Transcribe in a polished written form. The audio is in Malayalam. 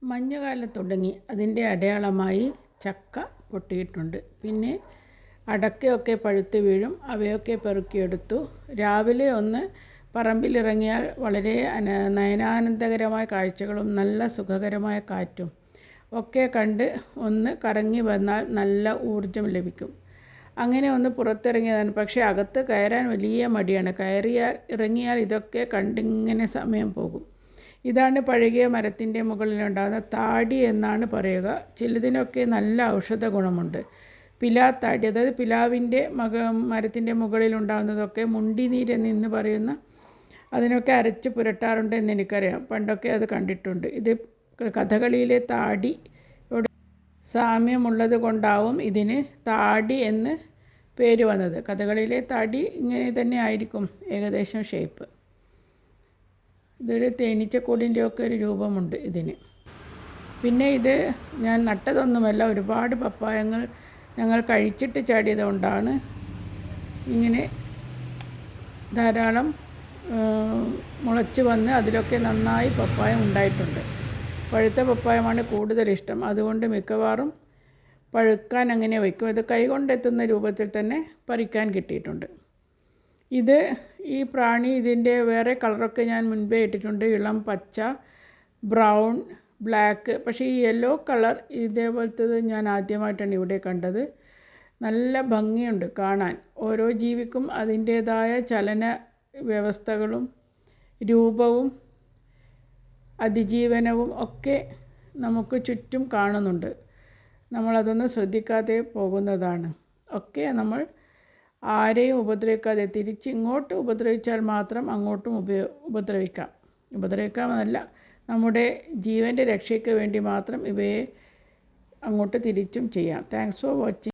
മഞ്ഞുകാലം തുടങ്ങി. അതിൻ്റെ അടയാളമായി ചക്ക പൊട്ടിയിട്ടുണ്ട്. പിന്നെ അടക്കയൊക്കെ പഴുത്ത് വീഴും. അവയൊക്കെ പെറുക്കിയെടുത്തു. രാവിലെ ഒന്ന് പറമ്പിലിറങ്ങിയാൽ വളരെ നയനാനന്ദകരമായ കാഴ്ചകളും നല്ല സുഖകരമായ കാറ്റും ഒക്കെ കണ്ട് ഒന്ന് കറങ്ങി വന്നാൽ നല്ല ഊർജം ലഭിക്കും. അങ്ങനെ ഒന്ന് പുറത്തിറങ്ങിയതാണ്. പക്ഷേ അകത്ത് കയറാൻ വലിയ മടിയാണ്. ഇറങ്ങിയാൽ ഇതൊക്കെ കണ്ടിങ്ങനെ സമയം പോകും. ഇതാണ് പഴകിയ മരത്തിൻ്റെ മുകളിലുണ്ടാകുന്ന താടി എന്നാണ് പറയുക. ചിലതിനൊക്കെ നല്ല ഔഷധ ഗുണമുണ്ട്. പിലാത്താടി, അതായത് പിലാവിൻ്റെ മരത്തിൻ്റെ മുകളിലുണ്ടാകുന്നതൊക്കെ മുണ്ടിനീരെന്ന് പറയുന്ന അതിനൊക്കെ അരച്ച് പുരട്ടാറുണ്ട് എന്ന് എനിക്കറിയാം. പണ്ടൊക്കെ അത് കണ്ടിട്ടുണ്ട്. ഇത് കഥകളിയിലെ താടിയോട് സാമ്യമുള്ളത് കൊണ്ടാവും ഇതിന് താടി എന്ന് പേര് വന്നത്. കഥകളിയിലെ താടി ഇങ്ങനെ തന്നെ ആയിരിക്കും ഏകദേശം ഷേപ്പ്. ഇതൊരു തേനീച്ചക്കൂടിൻ്റെയൊക്കെ ഒരു രൂപമുണ്ട് ഇതിന്. പിന്നെ ഇത് ഞാൻ നട്ടതൊന്നുമല്ല. ഒരുപാട് പപ്പായങ്ങൾ ഞങ്ങൾ കഴിച്ചിട്ട് ചാടിയത് കൊണ്ടാണ് ഇങ്ങനെ ധാരാളം മുളച്ച് വന്ന് അതിലൊക്കെ നന്നായി പപ്പായ ഉണ്ടായിട്ടുണ്ട്. പഴുത്ത പപ്പായമാണ് കൂടുതലിഷ്ടം. അതുകൊണ്ട് മിക്കവാറും പഴുക്കാൻ അങ്ങനെ വയ്ക്കും. ഇത് കൈകൊണ്ടെത്തുന്ന രൂപത്തിൽ തന്നെ പറിക്കാൻ കിട്ടിയിട്ടുണ്ട്. ഈ പ്രാണി ഇതിൻ്റെ വേറെ കളറൊക്കെ ഞാൻ മുൻപേ ഇട്ടിട്ടുണ്ട്. ഇളം പച്ച, ബ്രൗൺ, ബ്ലാക്ക്. പക്ഷേ ഈ യെല്ലോ കളർ ഇതേപോലത്തത് ഞാൻ ആദ്യമായിട്ടാണ് ഇവിടെ കണ്ടത്. നല്ല ഭംഗിയുണ്ട് കാണാൻ. ഓരോ ജീവിക്കും അതിൻ്റേതായ ചലന വ്യവസ്ഥകളും രൂപവും അതിജീവനവും ഒക്കെ നമുക്ക് ചുറ്റും കാണുന്നുണ്ട്. നമ്മളതൊന്നും ശ്രദ്ധിക്കാതെ പോകുന്നതാണ്. ഒക്കെ നമ്മൾ ആരെയും ഉപദ്രവിക്കാതെ തിരിച്ചിങ്ങോട്ട് ഉപദ്രവിച്ചാൽ മാത്രം അങ്ങോട്ടും ഉപദ്രവിക്കാമെന്നല്ല, നമ്മുടെ ജീവൻ്റെ രക്ഷയ്ക്ക് വേണ്ടി മാത്രം ഇവയെ അങ്ങോട്ട് തിരിച്ചും ചെയ്യാം. Thanks for watching.